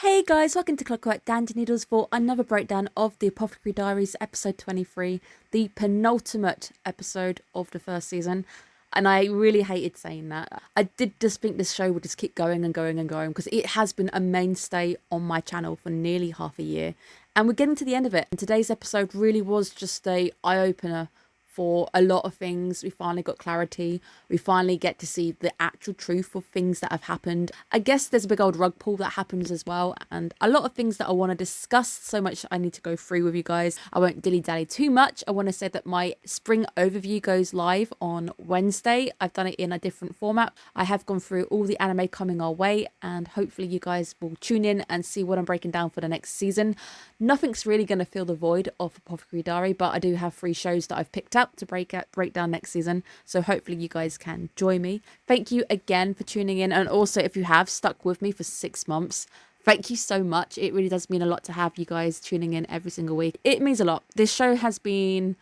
Hey guys, welcome to Clockwork Noodles for another breakdown of the Apothecary Diaries episode 23, the penultimate episode of the first season. And I really hated saying that. I did just think this show would just keep going and going and going because it has been a mainstay on my channel for nearly half a year. And we're getting to the end of it. And today's episode really was just a eye-opener for a lot of things. We finally got clarity. We finally get to see the actual truth of things that have happened. I guess there's a big old rug pull that happens as well, and a lot of things that I want to discuss. So much I need to go through with you guys. I won't dilly-dally too much. I want to say that my spring overview goes live on Wednesday. I've done it in a different format. I have gone through all the anime coming our way, and hopefully you guys will tune in and see what I'm breaking down for the next season. Nothing's really going to fill the void of Apothecary Diary, but I do have 3 shows that I've picked up to break down next season, so hopefully you guys can join me. Thank you again for tuning in, and also if you have stuck with me for 6 months, thank you so much. It really does mean a lot to have you guys tuning in every single week. It means a lot. This show has been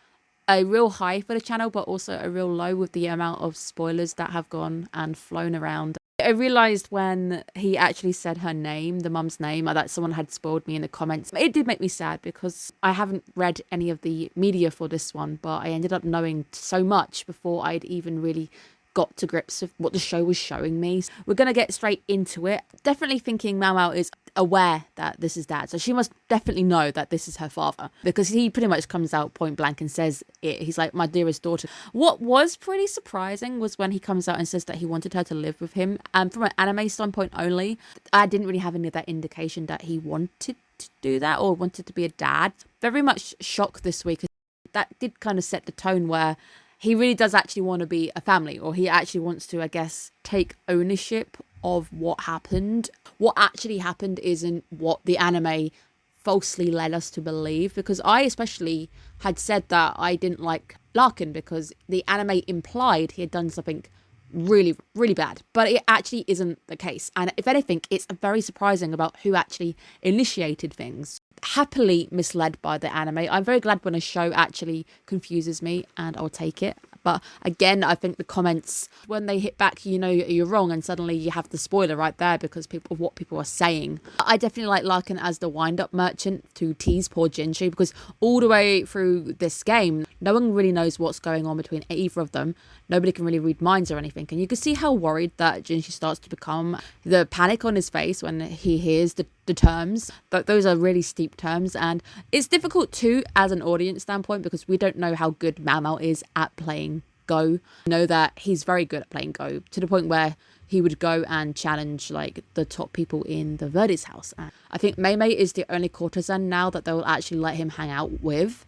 a real high for the channel, but also a real low with the amount of spoilers that have gone and flown around. I realised when he actually said her name, the mum's name, that someone had spoiled me in the comments. It did make me sad because I haven't read any of the media for this one, but I ended up knowing so much before I'd even really got to grips with what the show was showing me. We're going to get straight into it. Definitely thinking Mau Mau is aware that this is dad, so she must definitely know that this is her father, because he pretty much comes out point blank and says it. He's like, my dearest daughter. What was pretty surprising was when he comes out and says that he wanted her to live with him, and from an anime standpoint only, I didn't really have any of that indication that he wanted to do that or wanted to be a dad. Very much shocked this week. That did kind of set the tone where he really does actually want to be a family, or he actually wants to, I guess, take ownership of what happened. What actually happened isn't what the anime falsely led us to believe, because I especially had said that I didn't like Larkin because the anime implied he had done something really, really bad, but it actually isn't the case. And if anything, it's very surprising about who actually initiated things. Happily misled by the anime. I'm very glad when a show actually confuses me, and I'll take it. But again, I think the comments, when they hit back, you know you're wrong, and suddenly you have the spoiler right there because of what people are saying. I definitely like Larkin as the wind-up merchant to tease poor Jinshi, because all the way through this game, no one really knows what's going on between either of them. Nobody can really read minds or anything, and you can see how worried that Jinshi starts to become. The panic on his face when he hears the terms, but those are really steep terms, and it's difficult too as an audience standpoint because we don't know how good Mau Mau is at playing Go. I know that he's very good at playing Go, to the point where he would go and challenge like the top people in the Verdi's house. And I think Mei Mei is the only courtesan now that they'll actually let him hang out with.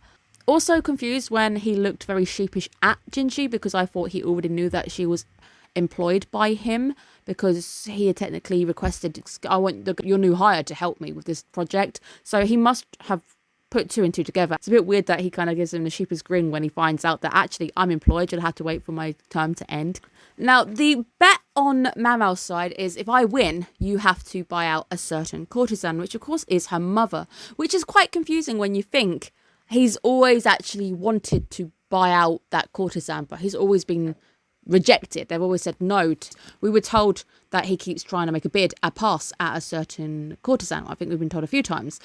Also confused when he looked very sheepish at Jinshi, because I thought he already knew that she was employed by him, because he had technically requested, I want your new hire to help me with this project. So he must have put 2 and 2 together. It's a bit weird that he kind of gives him the sheepish grin when he finds out that actually I'm employed, you'll have to wait for my term to end. Now, the bet on Mau Mau's side is if I win, you have to buy out a certain courtesan, which of course is her mother, which is quite confusing when you think he's always actually wanted to buy out that courtesan, but he's always been rejected. They've always said no. We were told that he keeps trying to make a pass at a certain courtesan. I think we've been told a few times.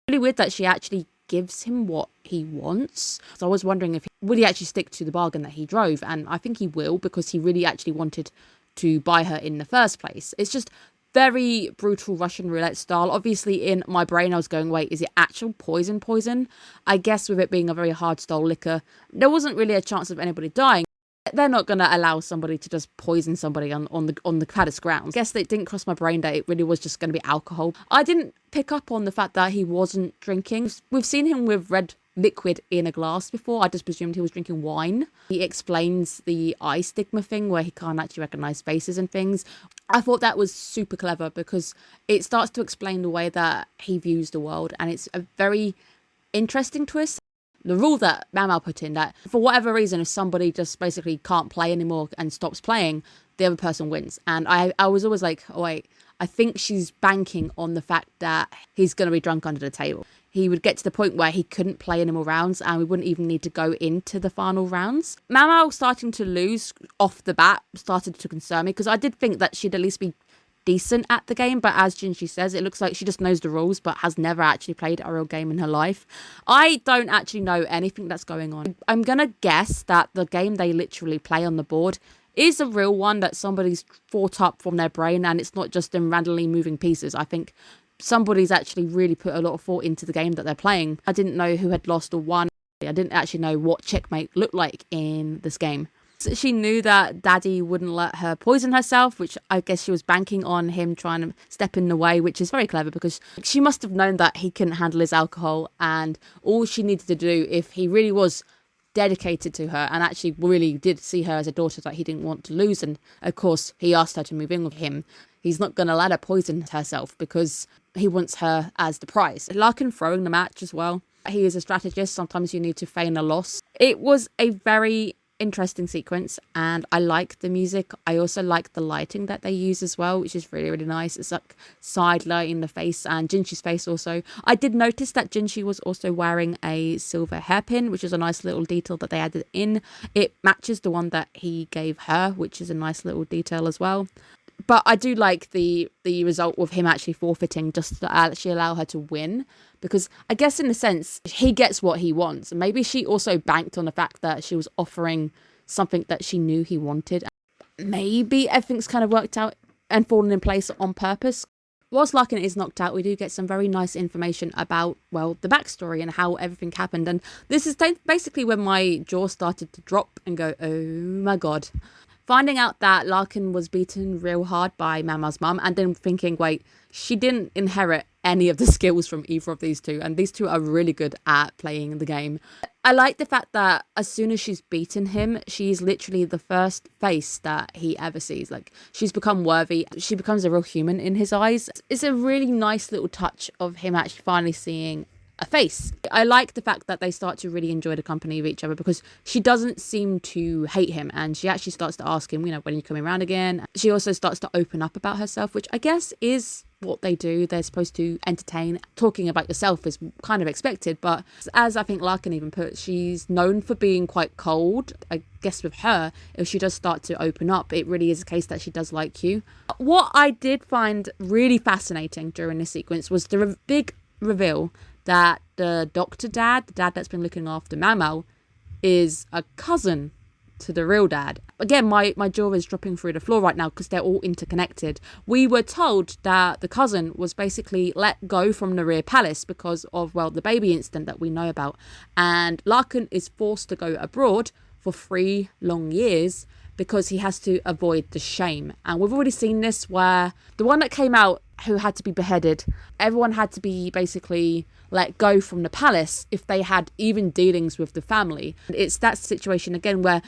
Really weird that she actually gives him what he wants. So I was wondering if will he actually stick to the bargain that he drove, and I think he will, because he really actually wanted to buy her in the first place. It's just very brutal Russian roulette style. Obviously, in my brain, I was going, wait, is it actual poison? I guess with it being a very hard style liquor, there wasn't really a chance of anybody dying. They're not going to allow somebody to just poison somebody on the fattest grounds. I guess it didn't cross my brain that it really was just going to be alcohol. I didn't pick up on the fact that he wasn't drinking. We've seen him with red liquid in a glass before. I just presumed he was drinking wine. He explains the eye stigma thing where he can't actually recognize faces and things. I thought that was super clever because it starts to explain the way that he views the world, and it's a very interesting twist. The rule that Mau Mau put in, that for whatever reason, if somebody just basically can't play anymore and stops playing, the other person wins. And I was always like, oh wait, I think she's banking on the fact that he's going to be drunk under the table. He would get to the point where he couldn't play any more rounds, and we wouldn't even need to go into the final rounds. Mau Mau starting to lose off the bat started to concern me, because I did think that she'd at least be decent at the game, but as Jinji says, it looks like she just knows the rules but has never actually played a real game in her life. I don't actually know anything that's going on. I'm gonna guess that the game they literally play on the board is a real one that somebody's thought up from their brain, and it's not just them randomly moving pieces. I think somebody's actually really put a lot of thought into the game that they're playing. I didn't know who had lost or won. I didn't actually know what checkmate looked like in this game. She knew that Daddy wouldn't let her poison herself, which I guess she was banking on him trying to step in the way, which is very clever because she must have known that he couldn't handle his alcohol, and all she needed to do, if he really was dedicated to her and actually really did see her as a daughter that he didn't want to lose, and of course he asked her to move in with him, he's not going to let her poison herself because he wants her as the prize. Larkin throwing the match as well. He is a strategist. Sometimes you need to feign a loss. It was a very interesting sequence, and I like the music. I also like the lighting that they use as well, which is really, really nice. It's like side lighting the face and Jinchi's face also. I did notice that Jinchi was also wearing a silver hairpin, which is a nice little detail that they added in. It matches the one that he gave her, which is a nice little detail as well. But I do like the result of him actually forfeiting just to actually allow her to win, because I guess in a sense he gets what he wants. Maybe she also banked on the fact that she was offering something that she knew he wanted. Maybe everything's kind of worked out and fallen in place on purpose. Whilst Larkin is knocked out, we do get some very nice information about, well, the backstory and how everything happened. And this is basically when my jaw started to drop and go, oh my god. Finding out that Larkin was beaten real hard by Mama's mum, and then thinking, wait, she didn't inherit any of the skills from either of these two, and these two are really good at playing the game. I like the fact that as soon as she's beaten him, she's literally the first face that he ever sees. Like, she's become worthy. She becomes a real human in his eyes. It's a really nice little touch of him actually finally seeing a face. I like the fact that they start to really enjoy the company of each other, because she doesn't seem to hate him, and she actually starts to ask him, when are you coming around again? She also starts to open up about herself, which I guess is what they do. They're supposed to entertain. Talking about yourself is kind of expected, but as I think Larkin even put, she's known for being quite cold. I guess with her, if she does start to open up, it really is a case that she does like you. What I did find really fascinating during this sequence was the big reveal that the doctor dad, the dad that's been looking after Mau, is a cousin to the real dad. Again, my jaw is dropping through the floor right now because they're all interconnected. We were told that the cousin was basically let go from the rear palace because of, well, the baby incident that we know about. And Larkin is forced to go abroad for 3 long years because he has to avoid the shame. And we've already seen this where the one that came out who had to be beheaded, everyone had to be basically let go from the palace if they had even dealings with the family. It's that situation again where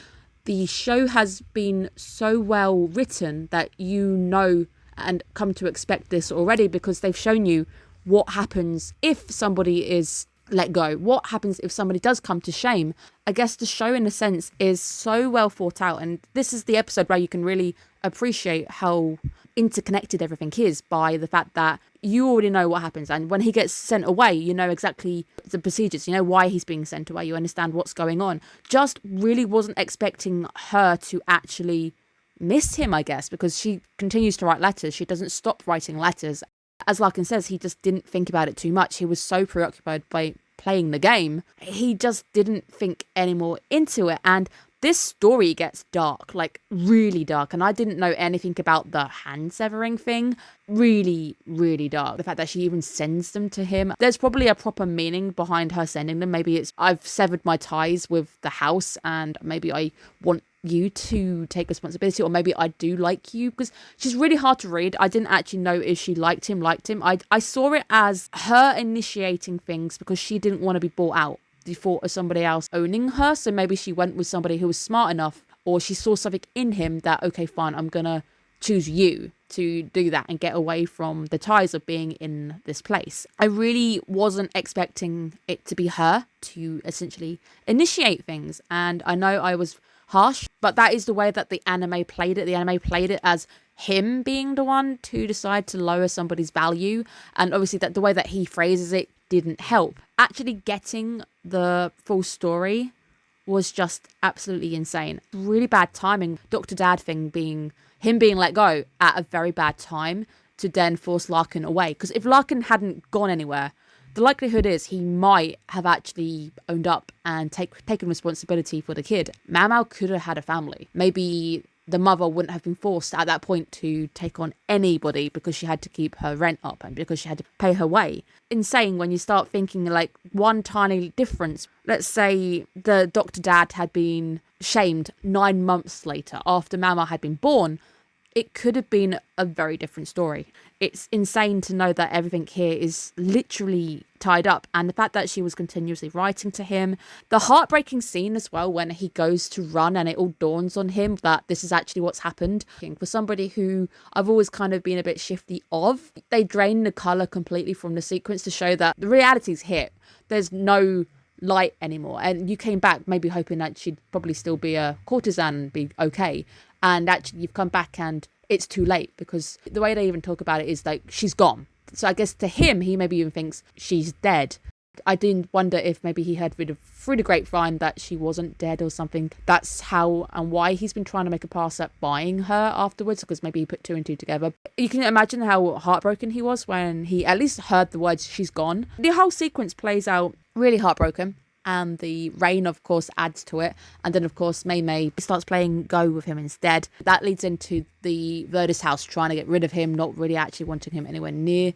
the show has been so well written that you know and come to expect this already, because they've shown you what happens if somebody is let go. What happens if somebody does come to shame? I guess the show, in a sense, is so well thought out, and this is the episode where you can really appreciate how interconnected everything is by the fact that you already know what happens, and when he gets sent away, you know exactly the procedures, you know why he's being sent away, you understand what's going on. Just really wasn't expecting her to actually miss him, I guess, because she continues to write letters. She doesn't stop writing letters. As Larkin says, he just didn't think about it too much. He was so preoccupied by playing the game, he just didn't think any more into it. And this story gets dark, like really dark. And I didn't know anything about the hand severing thing. Really, really dark. The fact that she even sends them to him. There's probably a proper meaning behind her sending them. Maybe it's, I've severed my ties with the house and maybe I want you to take responsibility, or maybe I do like you, because she's really hard to read. I didn't actually know if she liked him. I saw it as her initiating things because she didn't want to be bought out. She thought of somebody else owning her, so maybe she went with somebody who was smart enough, or she saw something in him that, okay, fine, I'm gonna choose you to do that and get away from the ties of being in this place. I really wasn't expecting it to be her to essentially initiate things, and I know I was harsh, but that is the way that the anime played it. The anime played it as him being the one to decide to lower somebody's value, and obviously that the way that he phrases it didn't help. Actually getting the full story was just absolutely insane. Really bad timing. Dr. Dad thing being him being let go at a very bad time to then force Larkin away. Because if Larkin hadn't gone anywhere, the likelihood is he might have actually owned up and taken responsibility for the kid. Mau Mau could have had a family. Maybe the mother wouldn't have been forced at that point to take on anybody because she had to keep her rent up and because she had to pay her way. Insane when you start thinking like one tiny difference. Let's say the Dr. Dad had been shamed 9 months later after Mau Mau had been born. It could have been a very different story. It's insane to know that everything here is literally tied up. And the fact that she was continuously writing to him. The heartbreaking scene as well when he goes to run and it all dawns on him that this is actually what's happened. For somebody who I've always kind of been a bit shifty of, they drain the colour completely from the sequence to show that the reality's hit. There's no light anymore. And you came back maybe hoping that she'd probably still be a courtesan and be okay. And actually you've come back and it's too late because the way they even talk about it is like she's gone. So I guess to him, he maybe even thinks she's dead. I did wonder if maybe he heard through the grapevine that she wasn't dead or something. That's how and why he's been trying to make a pass at buying her afterwards, because maybe he put 2 and 2 together. You can imagine how heartbroken he was when he at least heard the words she's gone. The whole sequence plays out really heartbroken. And the rain, of course, adds to it. And then, of course, Mei Mei starts playing Go with him instead. That leads into the Verdis house trying to get rid of him, not really actually wanting him anywhere near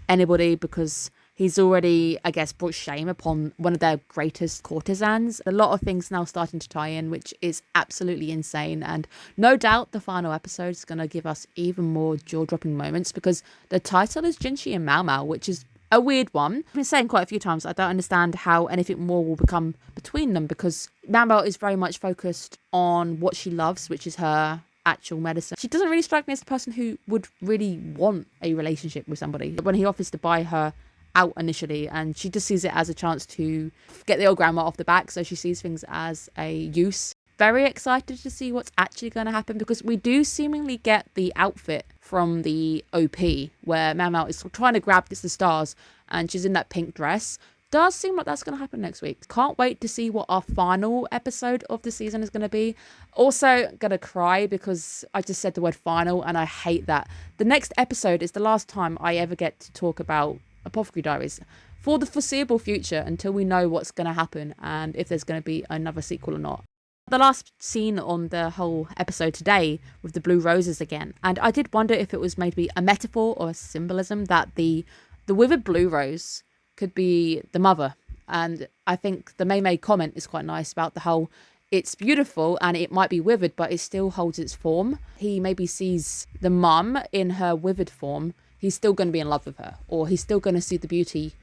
anybody because he's already, I guess, brought shame upon one of their greatest courtesans. A lot of things now starting to tie in, which is absolutely insane. And no doubt the final episode is going to give us even more jaw-dropping moments because the title is Jinxi and Mau Mau, which is a weird one. I've been saying quite a few times I don't understand how anything more will become between them because Mau Mau is very much focused on what she loves, which is her actual medicine. She doesn't really strike me as the person who would really want a relationship with somebody. When he offers to buy her out initially, and she just sees it as a chance to get the old grandma off the back, so she sees things as a use. Very excited to see what's actually going to happen because we do seemingly get the outfit from the OP where Mau Mau is trying to grab the stars and she's in that pink dress. Does seem like that's going to happen next week. Can't wait to see what our final episode of the season is going to be. Also gonna cry because I just said the word final and I hate that. The next episode is the last time I ever get to talk about Apothecary Diaries for the foreseeable future until we know what's going to happen and if there's going to be another sequel or not. The last scene on the whole episode today with the blue roses again, and I did wonder if it was maybe a metaphor or a symbolism that the withered blue rose could be the mother. And I think the Mei Mei comment is quite nice about the whole it's beautiful and it might be withered but it still holds its form. He maybe sees the mum in her withered form. He's still going to be in love with her, or he's still going to see the beauty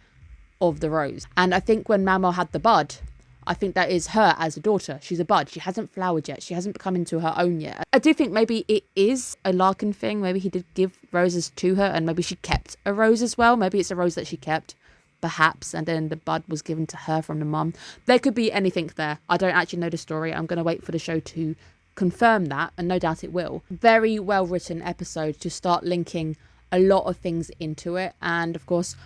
of the rose. And I think when Mau Mau had the bud, I think that is her as a daughter. She's a bud. She hasn't flowered yet. She hasn't come into her own yet. I do think maybe it is a Larkin thing. Maybe he did give roses to her and maybe she kept a rose as well. Maybe it's a rose that she kept, perhaps, and then the bud was given to her from the mum. There could be anything there. I don't actually know the story. I'm going to wait for the show to confirm that, and no doubt it will. Very well written episode to start linking a lot of things into it. And of course,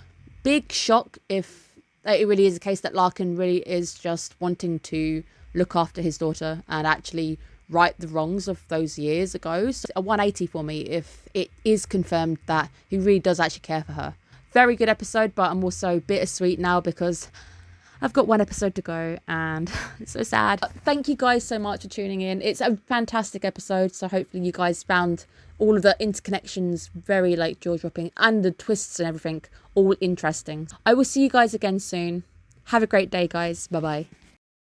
big shock if it really is a case that Larkin really is just wanting to look after his daughter and actually right the wrongs of those years ago. So a 180 for me if it is confirmed that he really does actually care for her. Very good episode, but I'm also bittersweet now because I've got 1 episode to go and it's so sad. Thank you guys so much for tuning in. It's a fantastic episode, so hopefully you guys found all of the interconnections very like jaw-dropping and the twists and everything all interesting. I will see you guys again soon. Have a great day, guys. Bye-bye.